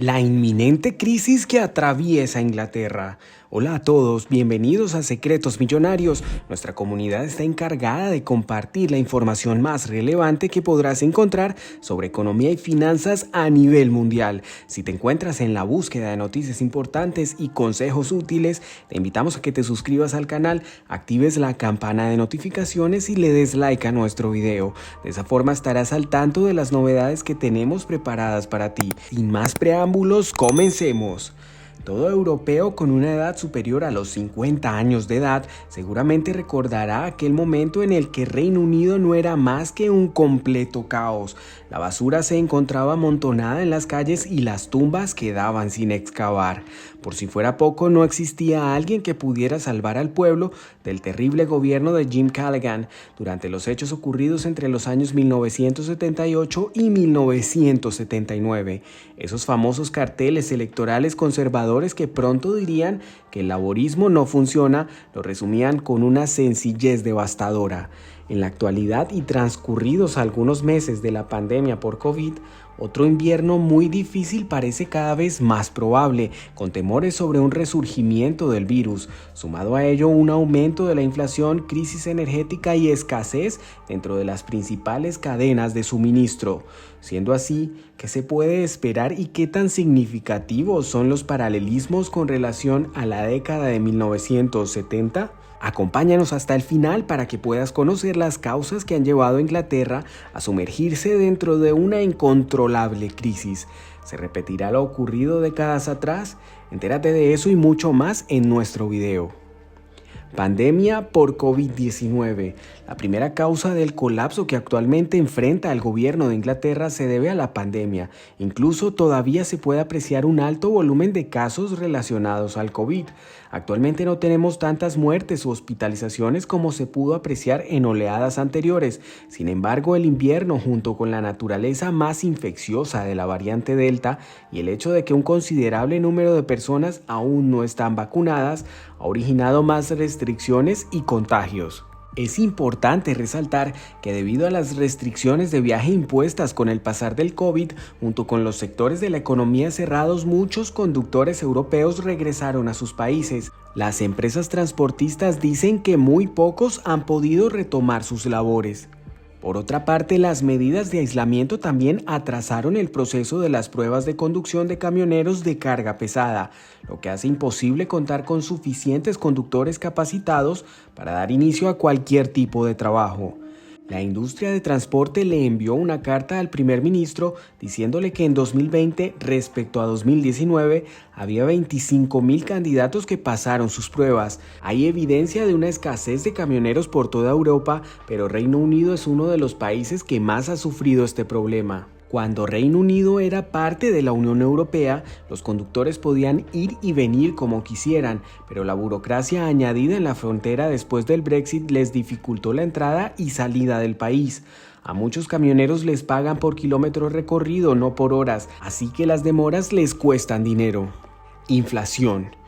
La inminente crisis que atraviesa Inglaterra. Hola a todos, bienvenidos a Secretos Millonarios. Nuestra comunidad está encargada de compartir la información más relevante que podrás encontrar sobre economía y finanzas a nivel mundial. Si te encuentras en la búsqueda de noticias importantes y consejos útiles, te invitamos a que te suscribas al canal, actives la campana de notificaciones y le des like a nuestro video. De esa forma estarás al tanto de las novedades que tenemos preparadas para ti. Sin más preámbulos, comencemos. Todo europeo con una edad superior a los 50 años de edad seguramente recordará aquel momento en el que Reino Unido no era más que un completo caos. La basura se encontraba amontonada en las calles y las tumbas quedaban sin excavar. Por si fuera poco, no existía alguien que pudiera salvar al pueblo del terrible gobierno de Jim Callaghan durante los hechos ocurridos entre los años 1978 y 1979. Esos famosos carteles electorales conservadores que pronto dirían que el laborismo no funciona, lo resumían con una sencillez devastadora. En la actualidad y transcurridos algunos meses de la pandemia por COVID, otro invierno muy difícil parece cada vez más probable, con temores sobre un resurgimiento del virus. Sumado a ello, un aumento de la inflación, crisis energética y escasez dentro de las principales cadenas de suministro. Siendo así, ¿qué se puede esperar y qué tan significativos son los paralelismos con relación a la década de 1970? Acompáñanos hasta el final para que puedas conocer las causas que han llevado a Inglaterra a sumergirse dentro de una incontrolable crisis. ¿Se repetirá lo ocurrido décadas atrás? Entérate de eso y mucho más en nuestro video. Pandemia por COVID-19. La primera causa del colapso que actualmente enfrenta el gobierno de Inglaterra se debe a la pandemia. Incluso todavía se puede apreciar un alto volumen de casos relacionados al COVID. Actualmente no tenemos tantas muertes u hospitalizaciones como se pudo apreciar en oleadas anteriores. Sin embargo, el invierno, junto con la naturaleza más infecciosa de la variante Delta y el hecho de que un considerable número de personas aún no están vacunadas, ha originado más restricciones y contagios. Es importante resaltar que debido a las restricciones de viaje impuestas con el pasar del COVID, junto con los sectores de la economía cerrados, muchos conductores europeos regresaron a sus países. Las empresas transportistas dicen que muy pocos han podido retomar sus labores. Por otra parte, las medidas de aislamiento también atrasaron el proceso de las pruebas de conducción de camioneros de carga pesada, lo que hace imposible contar con suficientes conductores capacitados para dar inicio a cualquier tipo de trabajo. La industria de transporte le envió una carta al primer ministro diciéndole que en 2020, respecto a 2019, había 25,000 candidatos que pasaron sus pruebas. Hay evidencia de una escasez de camioneros por toda Europa, pero Reino Unido es uno de los países que más ha sufrido este problema. Cuando Reino Unido era parte de la Unión Europea, los conductores podían ir y venir como quisieran, pero la burocracia añadida en la frontera después del Brexit les dificultó la entrada y salida del país. A muchos camioneros les pagan por kilómetro recorrido, no por horas, así que las demoras les cuestan dinero. Inflación.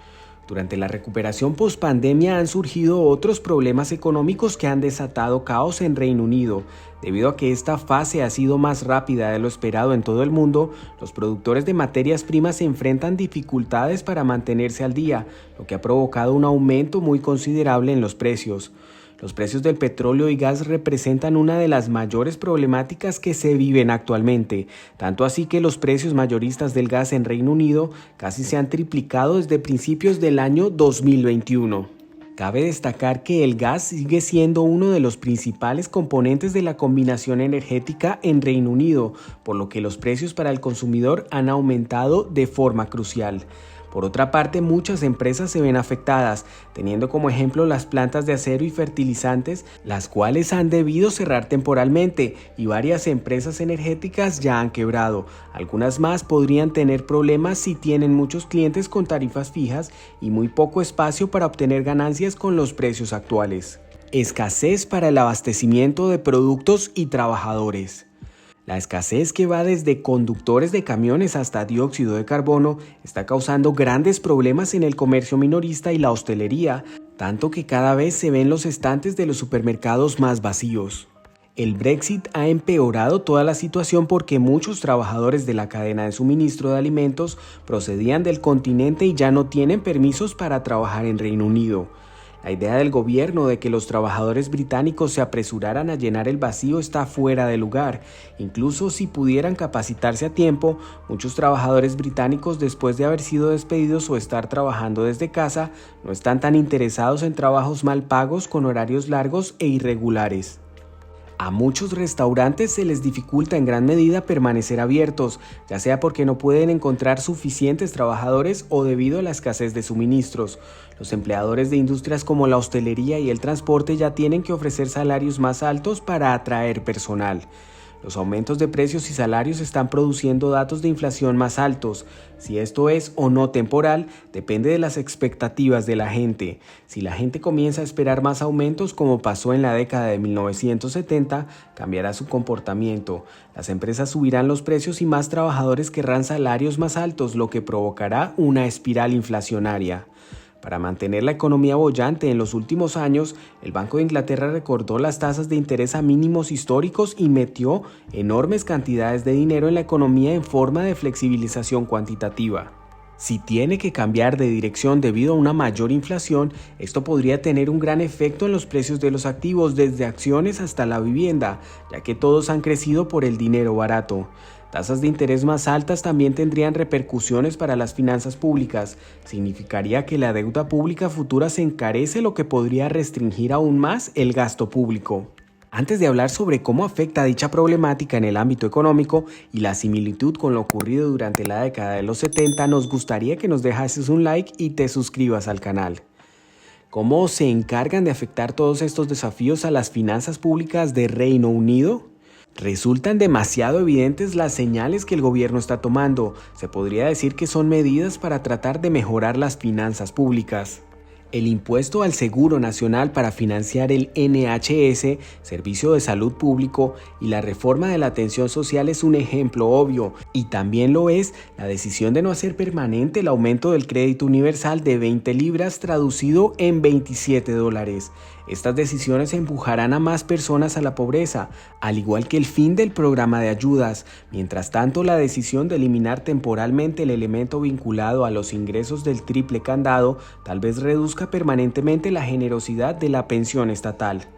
Durante la recuperación post-pandemia han surgido otros problemas económicos que han desatado caos en Reino Unido. Debido a que esta fase ha sido más rápida de lo esperado en todo el mundo, los productores de materias primas se enfrentan dificultades para mantenerse al día, lo que ha provocado un aumento muy considerable en los precios. Los precios del petróleo y gas representan una de las mayores problemáticas que se viven actualmente, tanto así que los precios mayoristas del gas en Reino Unido casi se han triplicado desde principios del año 2021. Cabe destacar que el gas sigue siendo uno de los principales componentes de la combinación energética en Reino Unido, por lo que los precios para el consumidor han aumentado de forma crucial. Por otra parte, muchas empresas se ven afectadas, teniendo como ejemplo las plantas de acero y fertilizantes, las cuales han debido cerrar temporalmente y varias empresas energéticas ya han quebrado. Algunas más podrían tener problemas si tienen muchos clientes con tarifas fijas y muy poco espacio para obtener ganancias con los precios actuales. Escasez para el abastecimiento de productos y trabajadores. La escasez, que va desde conductores de camiones hasta dióxido de carbono, está causando grandes problemas en el comercio minorista y la hostelería, tanto que cada vez se ven los estantes de los supermercados más vacíos. El Brexit ha empeorado toda la situación porque muchos trabajadores de la cadena de suministro de alimentos procedían del continente y ya no tienen permisos para trabajar en Reino Unido. La idea del gobierno de que los trabajadores británicos se apresuraran a llenar el vacío está fuera de lugar. Incluso si pudieran capacitarse a tiempo, muchos trabajadores británicos, después de haber sido despedidos o estar trabajando desde casa, no están tan interesados en trabajos mal pagos con horarios largos e irregulares. A muchos restaurantes se les dificulta en gran medida permanecer abiertos, ya sea porque no pueden encontrar suficientes trabajadores o debido a la escasez de suministros. Los empleadores de industrias como la hostelería y el transporte ya tienen que ofrecer salarios más altos para atraer personal. Los aumentos de precios y salarios están produciendo datos de inflación más altos. Si esto es o no temporal, depende de las expectativas de la gente. Si la gente comienza a esperar más aumentos, como pasó en la década de 1970, cambiará su comportamiento. Las empresas subirán los precios y más trabajadores querrán salarios más altos, lo que provocará una espiral inflacionaria. Para mantener la economía boyante en los últimos años, el Banco de Inglaterra recortó las tasas de interés a mínimos históricos y metió enormes cantidades de dinero en la economía en forma de flexibilización cuantitativa. Si tiene que cambiar de dirección debido a una mayor inflación, esto podría tener un gran efecto en los precios de los activos, desde acciones hasta la vivienda, ya que todos han crecido por el dinero barato. Tasas de interés más altas también tendrían repercusiones para las finanzas públicas. Significaría que la deuda pública futura se encarece, lo que podría restringir aún más el gasto público. Antes de hablar sobre cómo afecta dicha problemática en el ámbito económico y la similitud con lo ocurrido durante la década de los 70, nos gustaría que nos dejases un like y te suscribas al canal. ¿Cómo se encargan de afectar todos estos desafíos a las finanzas públicas de Reino Unido? Resultan demasiado evidentes las señales que el gobierno está tomando. Se podría decir que son medidas para tratar de mejorar las finanzas públicas. El impuesto al Seguro Nacional para financiar el NHS, Servicio de Salud Público, y la reforma de la atención social es un ejemplo obvio, y también lo es la decisión de no hacer permanente el aumento del crédito universal de 20 libras traducido en $27. Estas decisiones empujarán a más personas a la pobreza, al igual que el fin del programa de ayudas. Mientras tanto, la decisión de eliminar temporalmente el elemento vinculado a los ingresos del triple candado tal vez reduzca permanentemente la generosidad de la pensión estatal.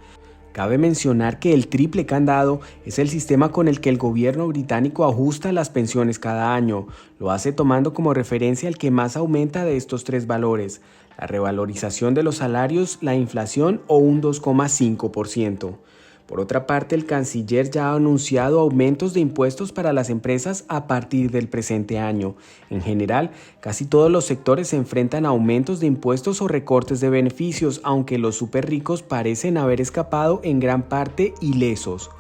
Cabe mencionar que el triple candado es el sistema con el que el gobierno británico ajusta las pensiones cada año. Lo hace tomando como referencia el que más aumenta de estos tres valores: la revalorización de los salarios, la inflación o un 2,5%. Por otra parte, el canciller ya ha anunciado aumentos de impuestos para las empresas a partir del presente año. En general, casi todos los sectores se enfrentan a aumentos de impuestos o recortes de beneficios, aunque los superricos parecen haber escapado en gran parte ilesos.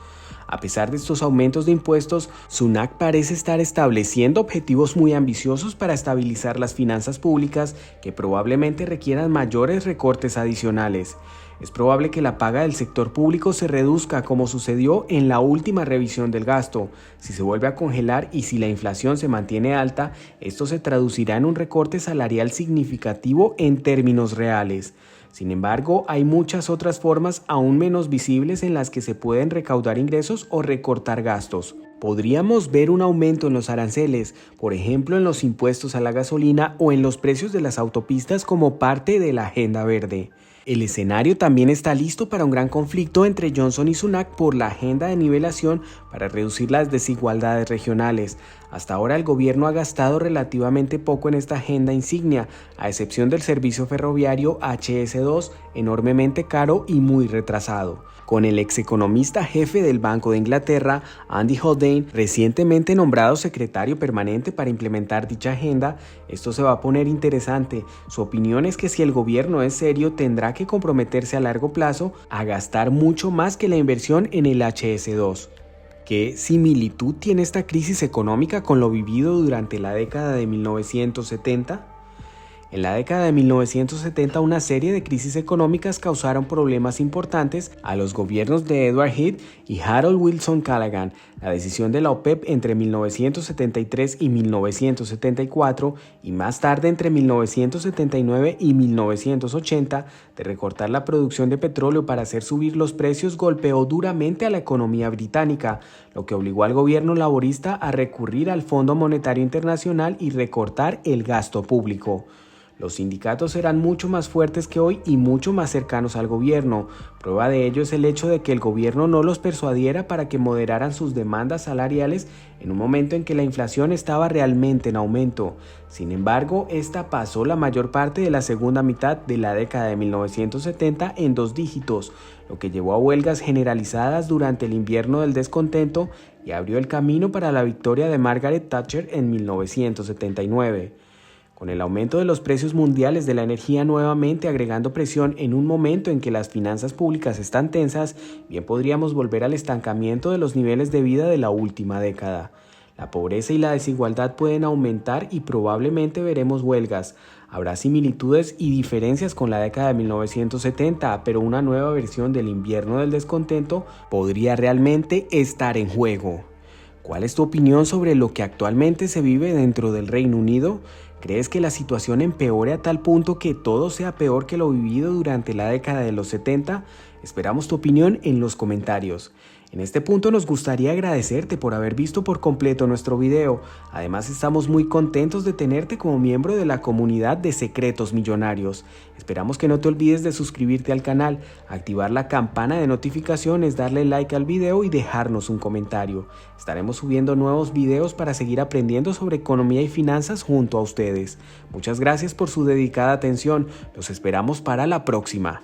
A pesar de estos aumentos de impuestos, Sunak parece estar estableciendo objetivos muy ambiciosos para estabilizar las finanzas públicas que probablemente requieran mayores recortes adicionales. Es probable que la paga del sector público se reduzca, como sucedió en la última revisión del gasto. Si se vuelve a congelar y si la inflación se mantiene alta, esto se traducirá en un recorte salarial significativo en términos reales. Sin embargo, hay muchas otras formas aún menos visibles en las que se pueden recaudar ingresos o recortar gastos. Podríamos ver un aumento en los aranceles, por ejemplo en los impuestos a la gasolina o en los precios de las autopistas como parte de la Agenda Verde. El escenario también está listo para un gran conflicto entre Johnson y Sunak por la agenda de nivelación para reducir las desigualdades regionales. Hasta ahora el gobierno ha gastado relativamente poco en esta agenda insignia, a excepción del servicio ferroviario HS2, enormemente caro y muy retrasado. Con el execonomista jefe del Banco de Inglaterra, Andy Haldane, recientemente nombrado secretario permanente para implementar dicha agenda, esto se va a poner interesante. Su opinión es que si el gobierno es serio, tendrá que comprometerse a largo plazo a gastar mucho más que la inversión en el HS2. ¿Qué similitud tiene esta crisis económica con lo vivido durante la década de 1970? En la década de 1970, una serie de crisis económicas causaron problemas importantes a los gobiernos de Edward Heath y Harold Wilson Callaghan. La decisión de la OPEP entre 1973 y 1974 y más tarde entre 1979 y 1980 de recortar la producción de petróleo para hacer subir los precios golpeó duramente a la economía británica, lo que obligó al gobierno laborista a recurrir al Fondo Monetario Internacional y recortar el gasto público. Los sindicatos eran mucho más fuertes que hoy y mucho más cercanos al gobierno. Prueba de ello es el hecho de que el gobierno no los persuadiera para que moderaran sus demandas salariales en un momento en que la inflación estaba realmente en aumento. Sin embargo, esta pasó la mayor parte de la segunda mitad de la década de 1970 en dos dígitos, lo que llevó a huelgas generalizadas durante el invierno del descontento y abrió el camino para la victoria de Margaret Thatcher en 1979. Con el aumento de los precios mundiales de la energía nuevamente agregando presión en un momento en que las finanzas públicas están tensas, bien podríamos volver al estancamiento de los niveles de vida de la última década. La pobreza y la desigualdad pueden aumentar y probablemente veremos huelgas. Habrá similitudes y diferencias con la década de 1970, pero una nueva versión del invierno del descontento podría realmente estar en juego. ¿Cuál es tu opinión sobre lo que actualmente se vive dentro del Reino Unido? ¿Crees que la situación empeore a tal punto que todo sea peor que lo vivido durante la década de los 70? Esperamos tu opinión en los comentarios. En este punto nos gustaría agradecerte por haber visto por completo nuestro video. Además estamos muy contentos de tenerte como miembro de la comunidad de Secretos Millonarios. Esperamos que no te olvides de suscribirte al canal, activar la campana de notificaciones, darle like al video y dejarnos un comentario. Estaremos subiendo nuevos videos para seguir aprendiendo sobre economía y finanzas junto a ustedes. Muchas gracias por su dedicada atención. Los esperamos para la próxima.